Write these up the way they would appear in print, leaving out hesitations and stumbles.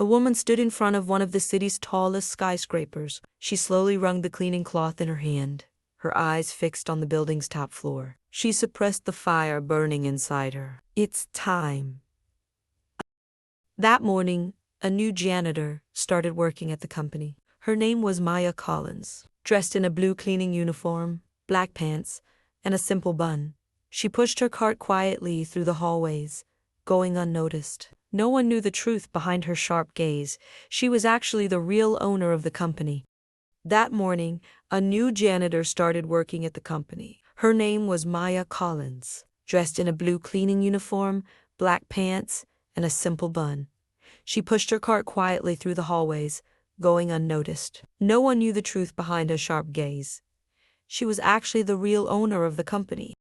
A woman stood in front of one of the city's tallest skyscrapers. She slowly wrung the cleaning cloth in her hand, her eyes fixed on the building's top floor. She suppressed the fire burning inside her. It's time. That morning, a new janitor started working at the company. Her name was Maya Collins. Dressed in a blue cleaning uniform, black pants, and a simple bun, she pushed her cart quietly through the hallways, going unnoticed. No one knew the truth behind her sharp gaze. She was actually the real owner of the company. That morning, a new janitor started working at the company. Her name was Maya Collins. Dressed in a blue cleaning uniform, black pants, and a simple bun, she pushed her cart quietly through the hallways, going unnoticed. No one knew the truth behind her sharp gaze. She was actually the real owner of the company.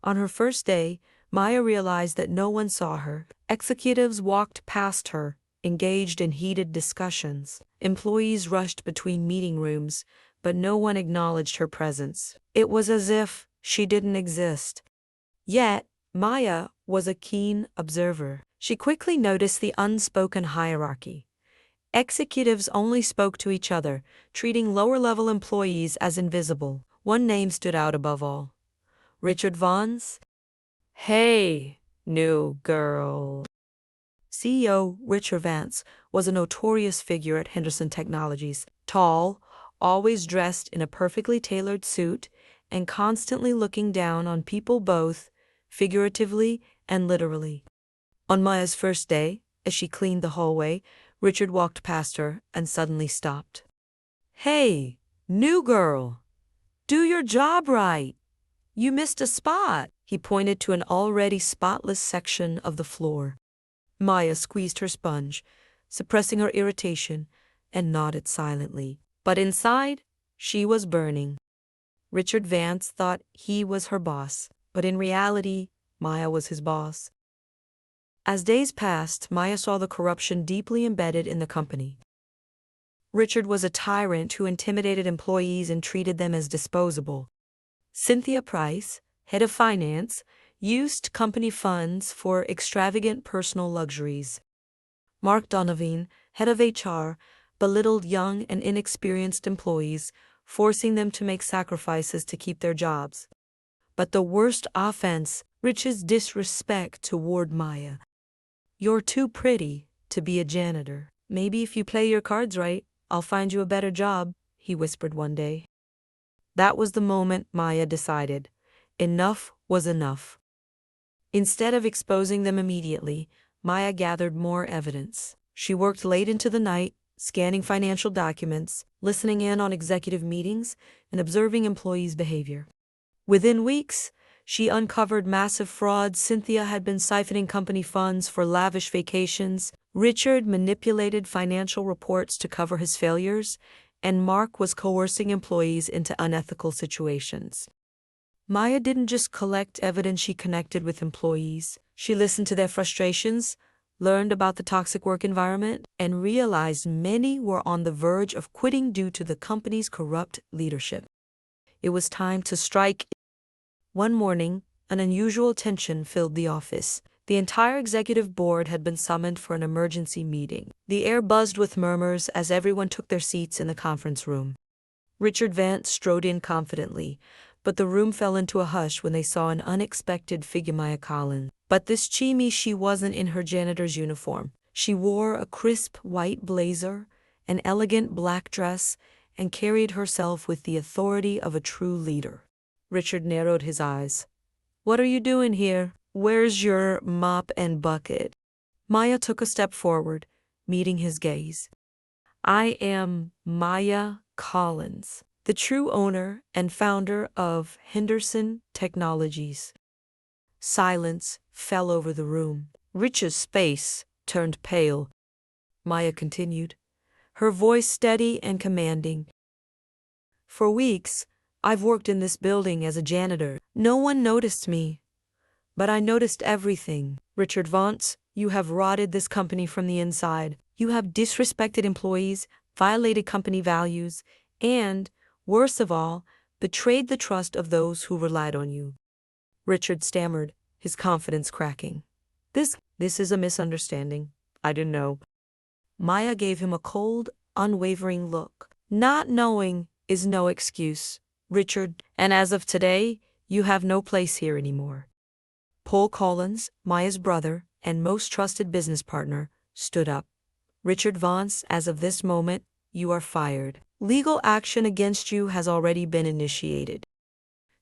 On her first day, Maya realized that no one saw her. Executives walked past her, engaged in heated discussions. Employees rushed between meeting rooms, but no one acknowledged her presence. It was as if she didn't exist. Yet, Maya was a keen observer. She quickly noticed the unspoken hierarchy. Executives only spoke to each other, treating lower-level employees as invisible. One name stood out above all: Richard Vaughn's. "Hey, new girl." CEO Richard Vance was a notorious figure at Henderson Technologies. Tall, always dressed in a perfectly tailored suit, and constantly looking down on people both figuratively and literally. On Maya's first day, as she cleaned the hallway, Richard walked past her and suddenly stopped. "Hey, new girl, do your job right. You missed a spot." He pointed to an already spotless section of the floor. Maya squeezed her sponge, suppressing her irritation, and nodded silently. But inside, she was burning. Richard Vance thought he was her boss, but in reality, Maya was his boss. As days passed, Maya saw the corruption deeply embedded in the company. Richard was a tyrant who intimidated employees and treated them as disposable. Cynthia Price, head of finance, used company funds for extravagant personal luxuries. Mark Donovan, head of HR, belittled young and inexperienced employees, forcing them to make sacrifices to keep their jobs. But the worst offense, Rich's disrespect toward Maya. "You're too pretty to be a janitor. Maybe if you play your cards right, I'll find you a better job," he whispered one day. That was the moment Maya decided. Enough was enough. Instead of exposing them immediately, Maya gathered more evidence. She worked late into the night, scanning financial documents, listening in on executive meetings, and observing employees' behavior. Within weeks, she uncovered massive fraud. Cynthia had been siphoning company funds for lavish vacations. Richard manipulated financial reports to cover his failures, and Mark was coercing employees into unethical situations. Maya didn't just collect evidence, she connected with employees. She listened to their frustrations, learned about the toxic work environment, and realized many were on the verge of quitting due to the company's corrupt leadership. It was time to strike. One morning, an unusual tension filled the office. The entire executive board had been summoned for an emergency meeting. The air buzzed with murmurs as everyone took their seats in the conference room. Richard Vance strode in confidently, but the room fell into a hush when they saw an unexpected figure, Maya Collins. But this chimie, she wasn't in her janitor's uniform. She wore a crisp white blazer, an elegant black dress, and carried herself with the authority of a true leader. Richard narrowed his eyes. "What are you doing here? Where's your mop and bucket?" Maya took a step forward, meeting his gaze. "I am Maya Collins, the true owner and founder of Henderson Technologies." Silence fell over the room. Rich's face turned pale. Maya continued, her voice steady and commanding. "For weeks, I've worked in this building as a janitor. No one noticed me, but I noticed everything. Richard Vance, you have rotted this company from the inside. You have disrespected employees, violated company values, and, worst of all, betrayed the trust of those who relied on you." Richard stammered, his confidence cracking. This is a misunderstanding. I didn't know." Maya gave him a cold, unwavering look. Not knowing is no excuse, Richard, and as of today, you have no place here anymore. Paul Collins, Maya's brother and most trusted business partner, stood up. Richard Vance, as of this moment, you are fired. Legal action against you has already been initiated.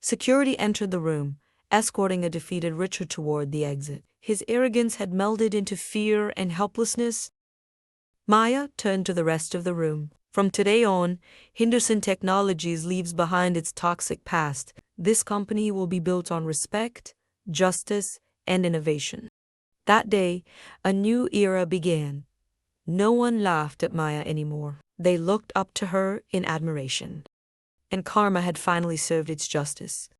Security entered the room, escorting a defeated Richard toward the exit. His arrogance had melded into fear and helplessness. Maya turned to the rest of the room. From today on, Henderson Technologies leaves behind its toxic past. This company will be built on respect, justice, and innovation. That day, a new era began. No one laughed at Maya anymore. They looked up to her in admiration. And karma had finally served its justice.